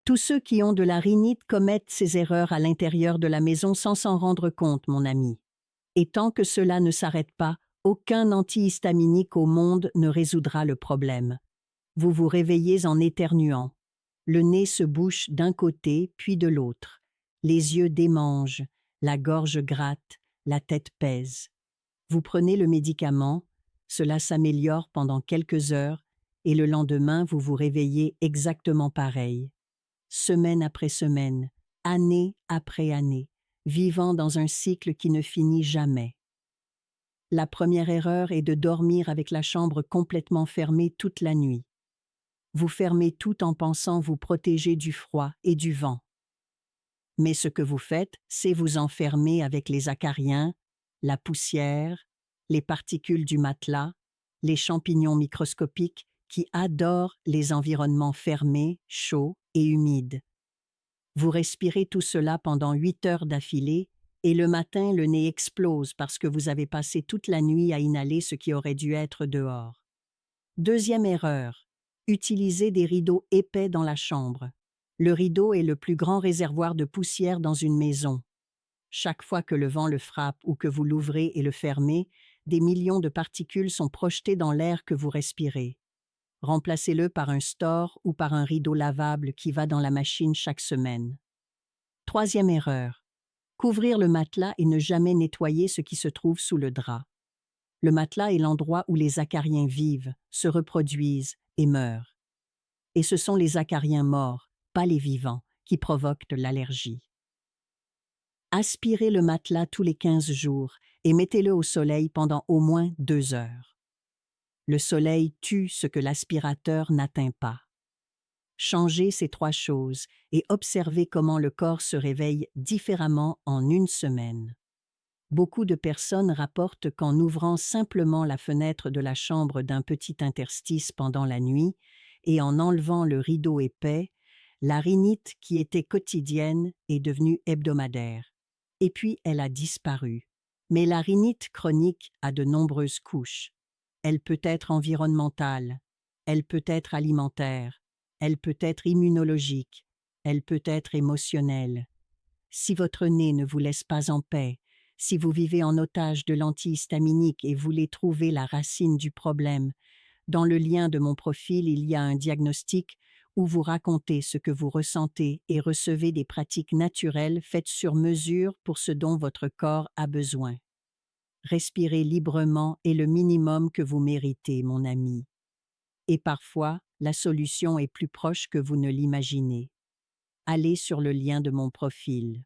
Tous ceux qui ont de la rhinite commettent ces erreurs à l'intérieur de la maison sans s'en rendre compte, mon ami. Et tant que cela ne s'arrête pas, aucun antihistaminique au monde ne résoudra le problème. Vous vous réveillez en éternuant. Le nez se bouche d'un côté puis de l'autre. Les yeux démangent, la gorge gratte, la tête pèse. Vous prenez le médicament, cela s'améliore pendant quelques heures et le lendemain vous vous réveillez exactement pareil. Semaine après semaine, année après année, vivant dans un cycle qui ne finit jamais. La première erreur est de dormir avec la chambre complètement fermée toute la nuit. Vous fermez tout en pensant vous protéger du froid et du vent. Mais ce que vous faites, c'est vous enfermer avec les acariens, la poussière, les particules du matelas, les champignons microscopiques qui adorent les environnements fermés, chauds et humides. Vous respirez tout cela pendant 8 heures d'affilée et le matin le nez explose parce que vous avez passé toute la nuit à inhaler ce qui aurait dû être dehors. Deuxième erreur, utilisez des rideaux épais dans la chambre. Le rideau est le plus grand réservoir de poussière dans une maison. Chaque fois que le vent le frappe ou que vous l'ouvrez et le fermez, des millions de particules sont projetées dans l'air que vous respirez. Remplacez-le par un store ou par un rideau lavable qui va dans la machine chaque semaine. Troisième erreur, couvrir le matelas et ne jamais nettoyer ce qui se trouve sous le drap. Le matelas est l'endroit où les acariens vivent, se reproduisent et meurent. Et ce sont les acariens morts, pas les vivants, qui provoquent l'allergie. Aspirez le matelas tous les 15 jours et mettez-le au soleil pendant au moins 2 heures. Le soleil tue ce que l'aspirateur n'atteint pas. Changez ces 3 choses et observez comment le corps se réveille différemment en une semaine. Beaucoup de personnes rapportent qu'en ouvrant simplement la fenêtre de la chambre d'un petit interstice pendant la nuit et en enlevant le rideau épais, la rhinite qui était quotidienne est devenue hebdomadaire. Et puis elle a disparu. Mais la rhinite chronique a de nombreuses couches. Elle peut être environnementale, elle peut être alimentaire, elle peut être immunologique, elle peut être émotionnelle. Si votre nez ne vous laisse pas en paix, si vous vivez en otage de l'antihistaminique et voulez trouver la racine du problème, dans le lien de mon profil, il y a un diagnostic où vous racontez ce que vous ressentez et recevez des pratiques naturelles faites sur mesure pour ce dont votre corps a besoin. Respirez librement est le minimum que vous méritez, mon ami. Et parfois, la solution est plus proche que vous ne l'imaginez. Allez sur le lien de mon profil.